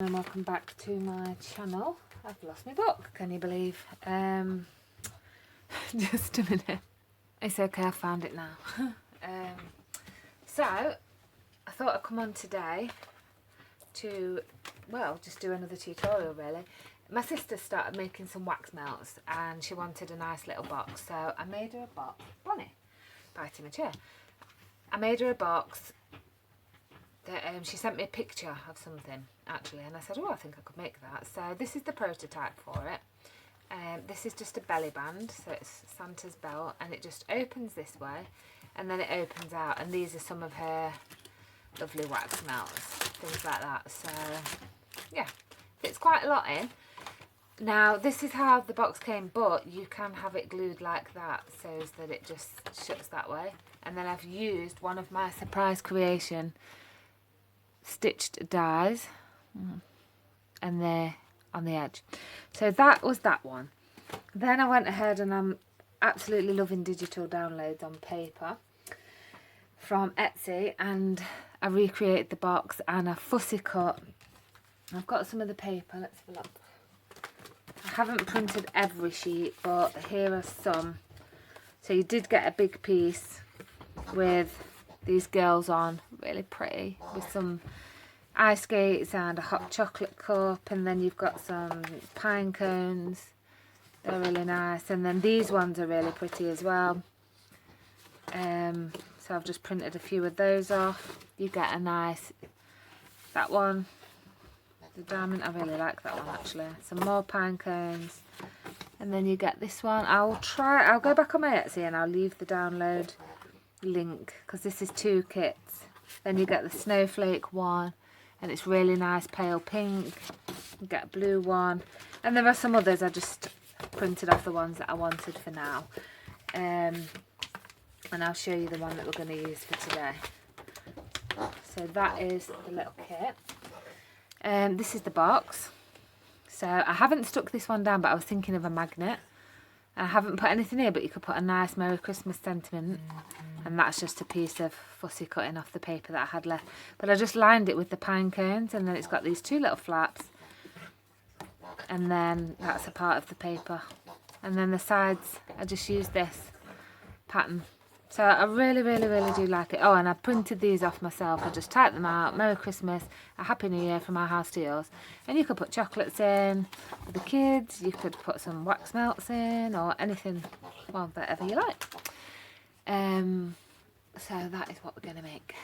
And welcome back to my channel. I've lost my book, can you believe? Just a minute. It's okay, I found it now. So I thought I'd come on today to, well, just do another tutorial really. My sister started making some wax melts and she wanted a nice little box, so I made her a box. Bonnie, biting my chair. I made her a box. She sent me a picture of something actually, and I said, oh, I think I could make that. So this is the prototype for it. This is just a belly band, so it's Santa's belt, and it just opens this way and then it opens out, and these are some of her lovely wax melts, things like that. So yeah, fits quite a lot in. Now this is how the box came, but you can have it glued like that so that it just shuts that way. And then I've used one of my surprise creation stitched dies, and they're on the edge. So that was that one. Then I went ahead, and I'm absolutely loving digital downloads on paper from Etsy, and I recreated the box and I fussy cut. I've got some of the paper, let's have a look. I haven't printed every sheet, but here are some. So you did get a big piece with these girls on, really pretty, with some ice skates and a hot chocolate cup, and then you've got some pine cones. They're really nice, and then these ones are really pretty as well. So I've just printed a few of those off. You get a nice, that one, the diamond, I really like that one actually. Some more pine cones, and then you get this one. I'll go back on my Etsy and I'll leave the download link, because this is 2 kits. Then you get the snowflake one, and it's really nice pale pink. You get a blue one, and there are some others. I just printed off the ones that I wanted for now, and I'll show you the one that we're going to use for today. So that is the little kit. This is the box. So I haven't stuck this one down, but I was thinking of a magnet. I haven't put anything here, but you could put a nice Merry Christmas sentiment, and that's just a piece of fussy cutting off the paper that I had left. But I just lined it with the pine cones, and then it's got these 2 little flaps, and then that's a part of the paper. And then the sides, I just used this pattern. So I really, really, really do like it. Oh, and I printed these off myself. I just typed them out. Merry Christmas, a Happy New Year from our house to yours. And you could put chocolates in for the kids. You could put some wax melts in, or anything, well, whatever you like. So that is what we're going to make.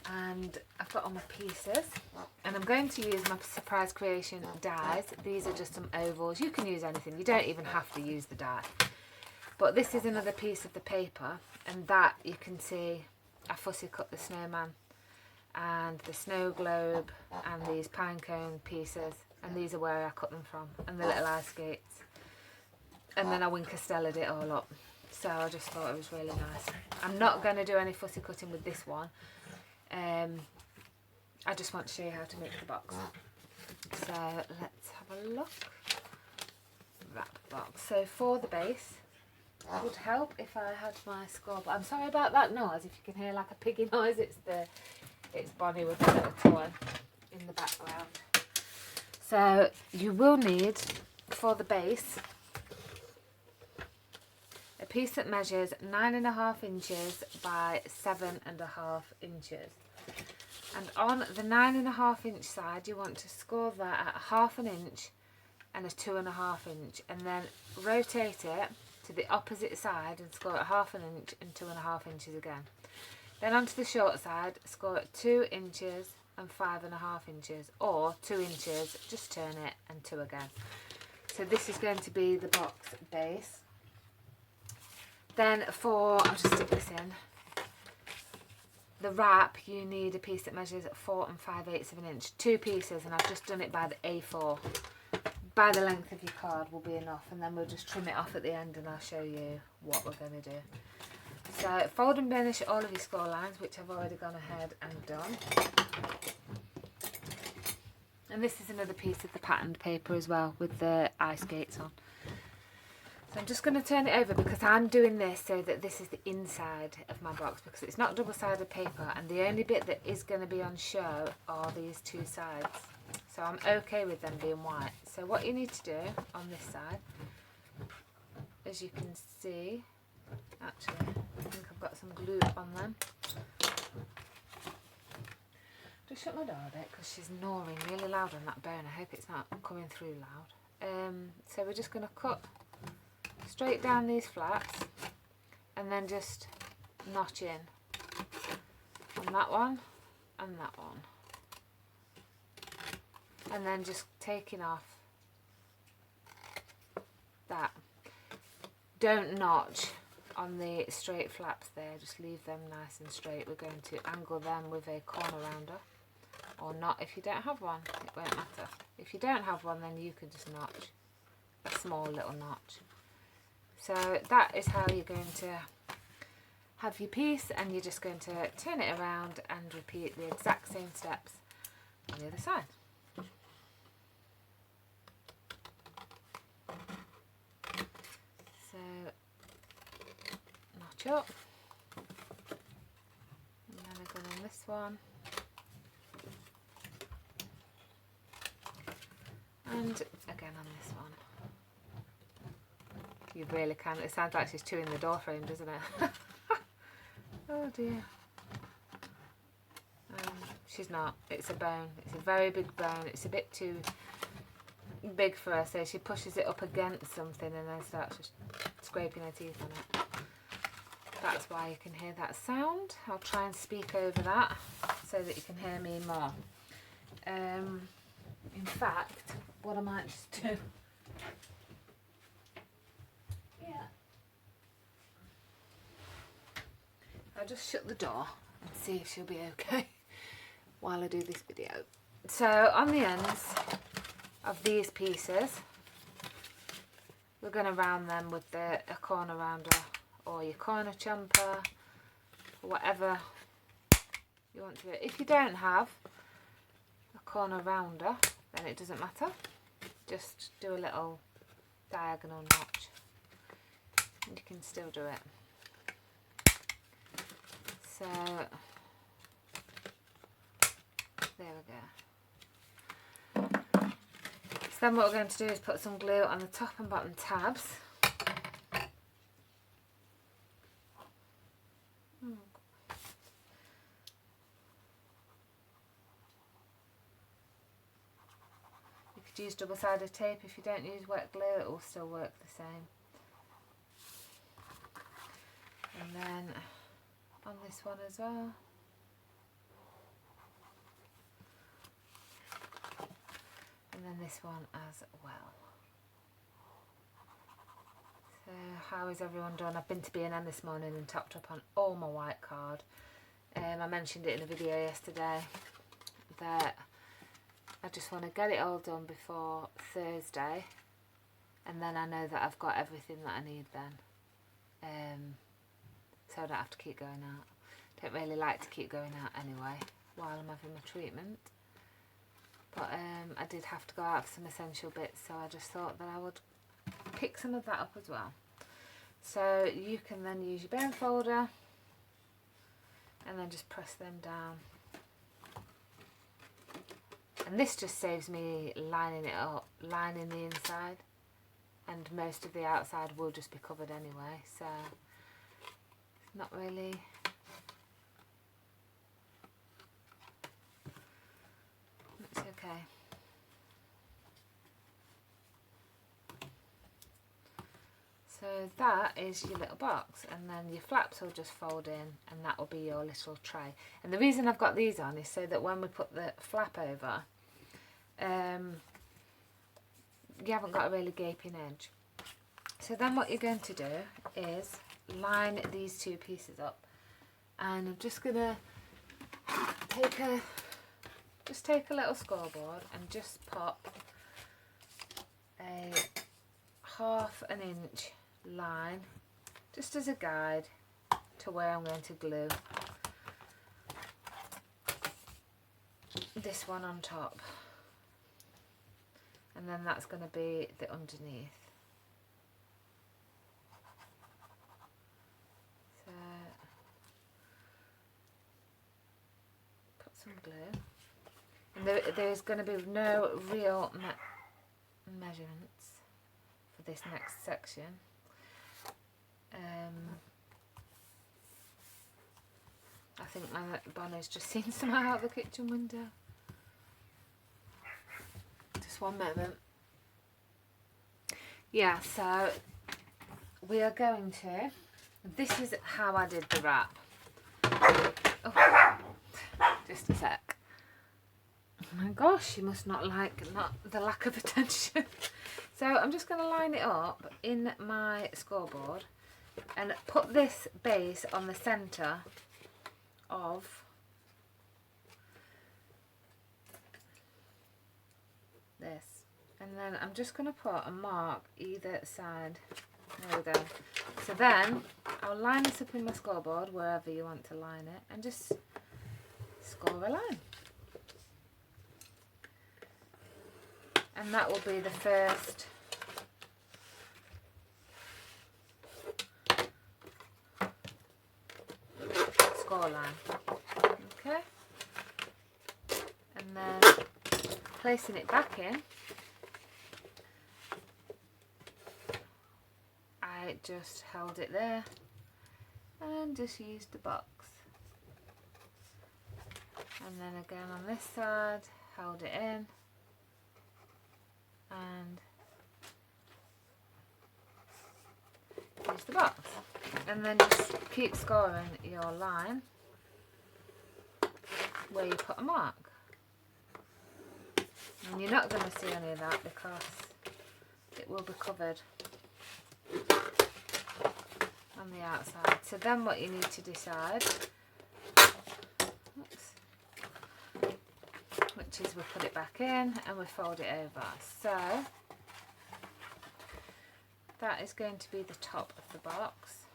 And I've got all my pieces. And I'm going to use my surprise creation dies. These are just some ovals. You can use anything. You don't even have to use the die. But this is another piece of the paper, and that you can see I fussy cut the snowman and the snow globe and these pine cone pieces, and these are where I cut them from, and the little ice skates. And then I Wincastellaed it all up. So I just thought it was really nice. I'm not going to do any fussy cutting with this one. I just want to show you how to make the box. So let's have a look. Wrap box. So for the base, it would help if I had my score. I'm sorry about that noise. If you can hear like a piggy noise, it's Bonnie with a little toy in the background. So you will need, for the base, a piece that measures 9.5 inches by 7.5 inches. And on the 9.5 inch side, you want to score that at 1/2 inch and a 2.5 inch, and then rotate it to the opposite side and score at 1/2 inch and 2.5 inches again. Then onto the short side, score at 2 inches and 5.5 inches, or 2 inches, just turn it, and 2 again. So this is going to be the box base. Then I'll just stick this in, the wrap, you need a piece that measures 4 5/8 of an inch, 2 pieces, and I've just done it by the A4. By the length of your card will be enough, and then we'll just trim it off at the end and I'll show you what we're going to do. So fold and burnish all of your score lines, which I've already gone ahead and done. And this is another piece of the patterned paper as well, with the ice skates on. So I'm just going to turn it over, because I'm doing this so that this is the inside of my box, because it's not double-sided paper, and the only bit that is going to be on show are these 2 sides. So I'm okay with them being white. So what you need to do on this side, as you can see, actually I think I've got some glue on them. Just shut my door a bit because she's gnawing really loud on that bone. I hope it's not coming through loud. So we're just going to cut straight down these flats and then just notch in on that one and that one. And then just taking off that. Don't notch on the straight flaps there, just leave them nice and straight. We're going to angle them with a corner rounder, or not if you don't have one, it won't matter. If you don't have one, then you can just notch a small little notch. So that is how you're going to have your piece, and you're just going to turn it around and repeat the exact same steps on the other side. So notch up, and then again on this one, and again on this one. You really can. It sounds like she's chewing the door frame, doesn't it? Oh dear. She's not. It's a bone. It's a very big bone. It's a bit too big for her, so she pushes it up against something and then starts just scraping her teeth on it. That's why you can hear that sound. I'll try and speak over that so that you can hear me more. In fact, what I might just do, I'll just shut the door and see if she'll be okay while I do this video. So on the ends of these pieces, we're going to round them with a corner rounder or your corner chomper, or whatever you want to do. If you don't have a corner rounder, then it doesn't matter. Just do a little diagonal notch and you can still do it. So there we go. So then what we're going to do is put some glue on the top and bottom tabs. You could use double-sided tape. If you don't use wet glue, it will still work the same. And then on this one as well. And then this one as well. So how is everyone done? I've been to B&M this morning and topped up on all my white card. I mentioned it in a video yesterday that I just want to get it all done before Thursday, and then I know that I've got everything that I need then. So I don't have to keep going out. Don't really like to keep going out anyway while I'm having my treatment. But I did have to go out for some essential bits, so I just thought that I would pick some of that up as well. So you can then use your bone folder and then just press them down. And this just saves me lining it up, lining the inside, and most of the outside will just be covered anyway, so it's not really okay. So that is your little box, and then your flaps will just fold in and that will be your little tray. And the reason I've got these on is so that when we put the flap over, you haven't got a really gaping edge. So then what you're going to do is line these two pieces up, and I'm just going to take a little scoreboard and just pop a 1/2 inch line just as a guide to where I'm going to glue this one on top, and then that's going to be the underneath. So put some glue. And there's going to be no real measurements for this next section. I think my Bonnie's just seen somehow out the kitchen window. Just one moment. Yeah, so we are going to, this is how I did the wrap. Oh, just a sec. Oh my gosh, you must not like the lack of attention. So I'm just going to line it up in my scoreboard and put this base on the centre of this, and then I'm just going to put a mark either side. There we go. So then I'll line this up in my scoreboard wherever you want to line it and just score a line, and that will be the first score line. Okay, and then placing it back in, I just held it there and just used the box, and then again on this side held it in and use the box, and then just keep scoring your line where you put a mark. And you're not going to see any of that because it will be covered on the outside. So then what you need to decide, which is we put it back in and we fold it over. So that is going to be the top of the box.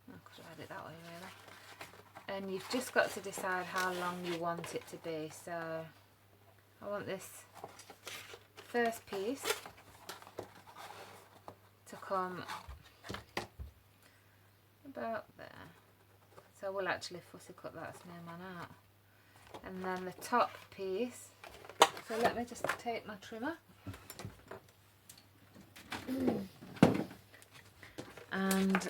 I could have had it that way really. And you've just got to decide how long you want it to be. So I want this first piece to come about there. So we'll actually fussy cut that snowman out. And then the top piece, so let me just take my trimmer. And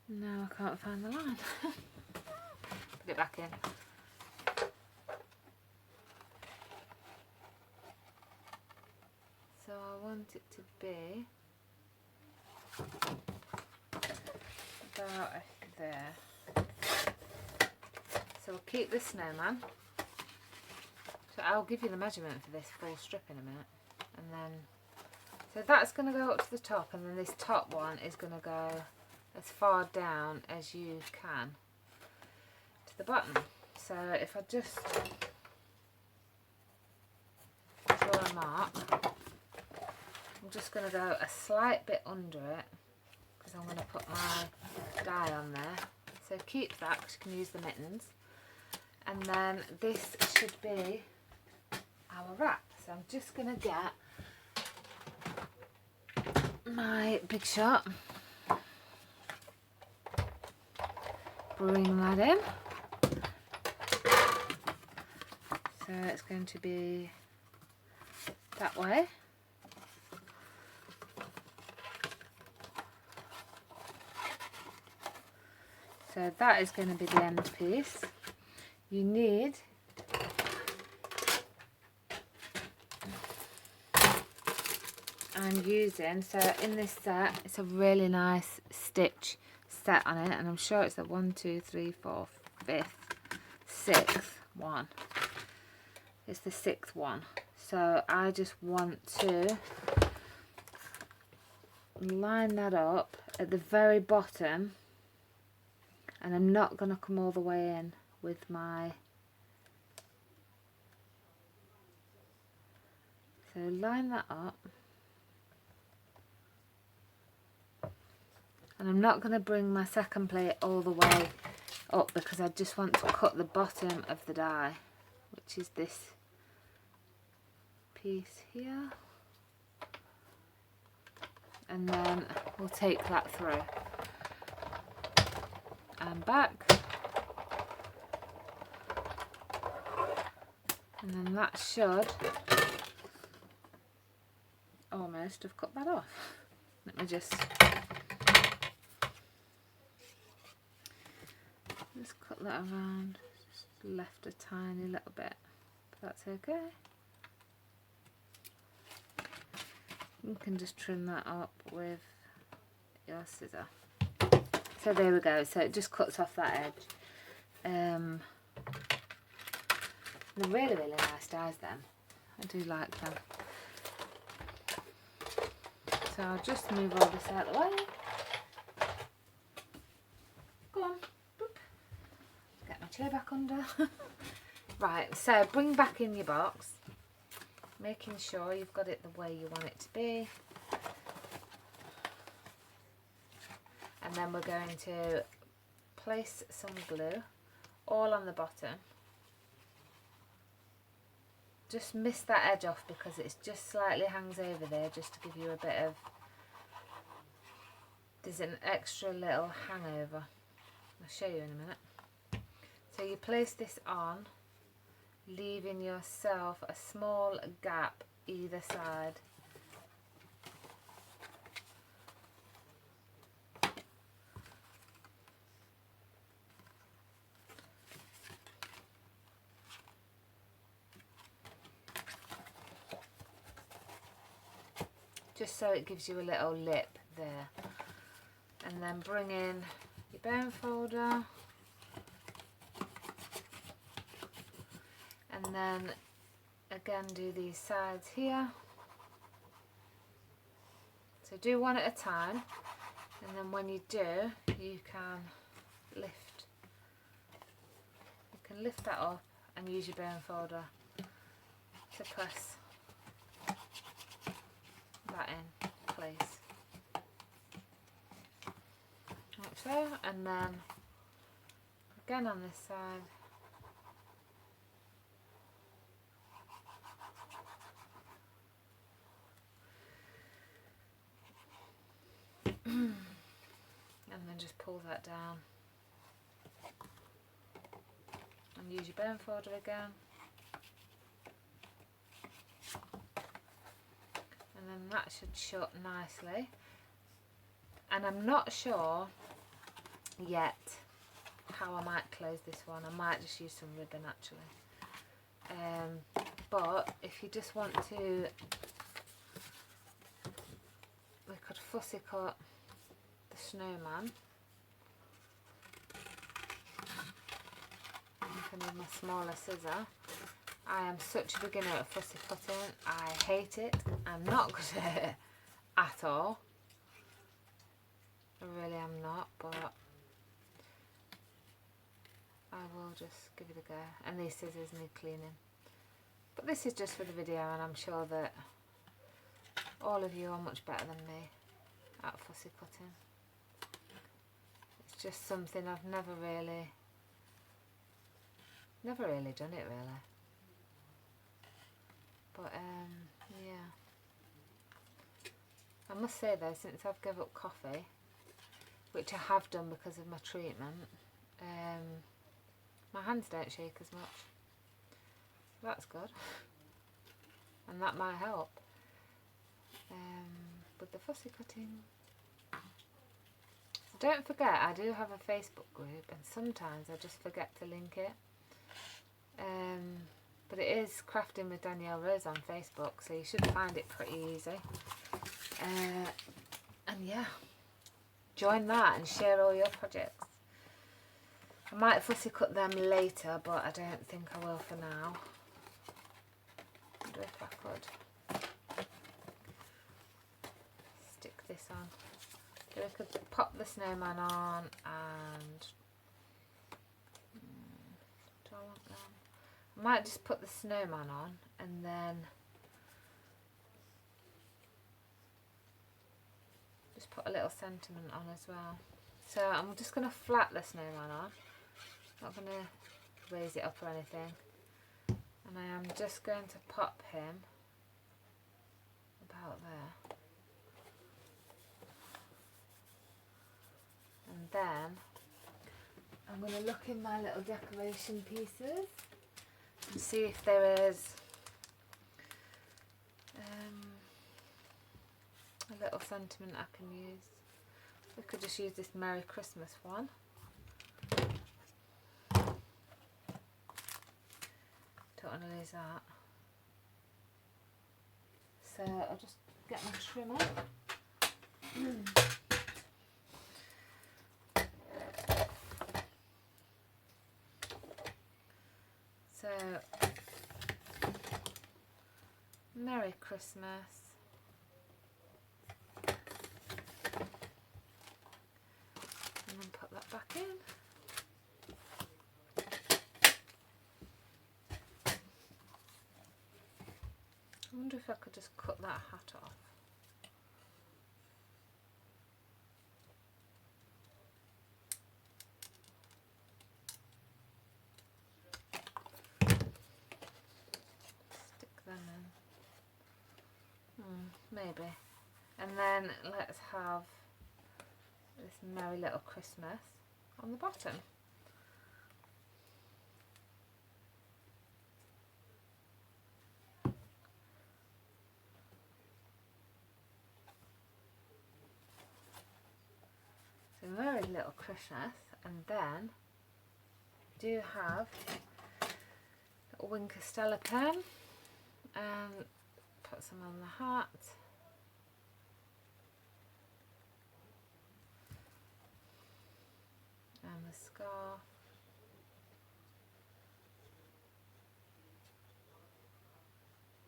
now I can't find the line. Put it back in. So I want it to be about there. So we'll keep this snowman. So I'll give you the measurement for this full strip in a minute. And then, so that's going to go up to the top, and then this top one is going to go as far down as you can to the bottom. So if I just draw a mark, I'm just going to go a slight bit under it because I'm going to put my die on there. So keep that because you can use the mittens. And then this should be our wrap. So I'm just going to get my Big Shot, bring that in. So it's going to be that way. So that is going to be the end piece. You need I'm using, so in this set it's a really nice stitch set on it, and I'm sure it's a 1, 2, 3, 4, 5th, 6th one. It's the 6th one. So I just want to line that up at the very bottom, and I'm not going to come all the way in with my, so line that up, and I'm not going to bring my second plate all the way up because I just want to cut the bottom of the die, which is this piece here, and then we'll take that through and back, and then that should almost have cut that off. Let me just cut that around, just left a tiny little bit, but that's okay. You can just trim that up with your scissor. So there we go, so it just cuts off that edge. They're really, really nice dies then. I do like them. So I'll just move all this out of the way. Go on. Boop. Get my chair back under. Right, so bring back in your box, making sure you've got it the way you want it to be. And then we're going to place some glue all on the bottom. Just miss that edge off because it's just slightly hangs over there, just to give you a bit of, there's an extra little hangover. I'll show you in a minute. So you place this on, leaving yourself a small gap either side. Just so it gives you a little lip there. And then bring in your bone folder. And then again do these sides here. So do one at a time. And then when you do, you can lift. You can lift that up and use your bone folder to press that in place, like so, and then again on this side, and then just pull that down and use your bone folder again. And then that should shut nicely. And I'm not sure yet how I might close this one. I might just use some ribbon actually. But if you just want to, we could fussy cut the snowman. You can use my smaller scissor. I am such a beginner at fussy cutting. I hate it. I'm not good at it at all. I really am not, but I will just give it a go. And these scissors need cleaning. But this is just for the video, and I'm sure that all of you are much better than me at fussy cutting. It's just something I've never really done it really. But yeah, I must say though, since I've given up coffee, which I have done because of my treatment, my hands don't shake as much. That's good, and that might help with the fussy cutting. Don't forget, I do have a Facebook group, and sometimes I just forget to link it. But it is Crafting with Danielle Rose on Facebook, so you should find it pretty easy. And yeah, join that and share all your projects. I might fussy cut them later, but I don't think I will for now. I wonder if I could stick this on. So we could pop the snowman on and do I want them? I might just put the snowman on and then just put a little sentiment on as well. So I'm just going to flat the snowman on, not going to raise it up or anything, and I am just going to pop him about there. then I'm going to look in my little decoration pieces and see if there is a little sentiment I can use. We could just use this Merry Christmas one. Don't want to lose that. So I'll just get my trimmer. So, Merry Christmas. And then put that back in. I wonder if I could just cut that hat off. Stick them in. Maybe. And then let's have this Merry Little Christmas on the bottom. So Merry Little Christmas, and then I do have a Wink Stella pen and put some on the hat. And the scarf.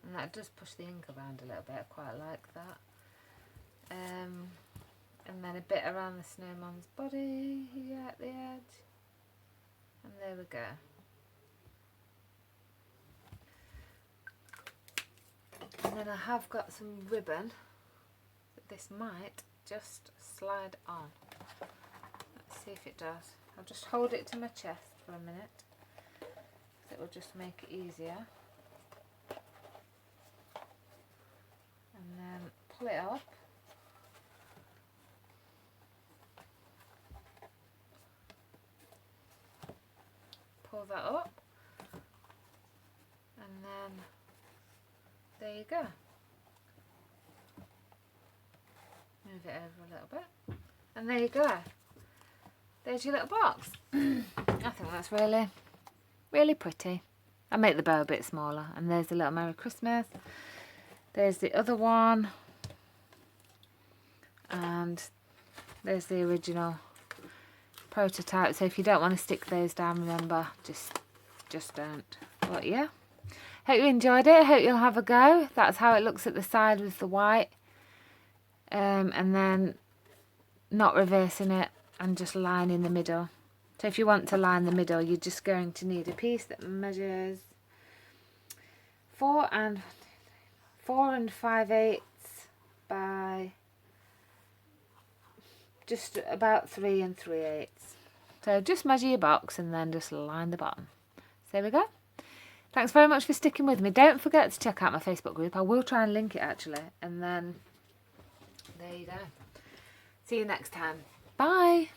And that does push the ink around a little bit, I quite like that. And then a bit around the snowman's body here at the edge. And there we go. And then I have got some ribbon that this might just slide on. Let's see if it does. I'll just hold it to my chest for a minute. It will just make it easier. And then pull it up. Pull that up. And then there you go. Move it over a little bit. And there you go. There's your little box. I think that's really, really pretty. I make the bow a bit smaller. And there's the little Merry Christmas. There's the other one. And there's the original prototype. So if you don't want to stick those down, remember, just don't. But yeah. Hope you enjoyed it. Hope you'll have a go. That's how it looks at the side with the white. And then not reversing it and just line in the middle. So if you want to line the middle, you're just going to need a piece that measures 4 and 5/8 by just about 3 3/8. So just measure your box and then just line the bottom. So there we go. Thanks very much for sticking with me. Don't forget to check out my Facebook group. I will try and link it actually. And then there you go. See you next time. Bye.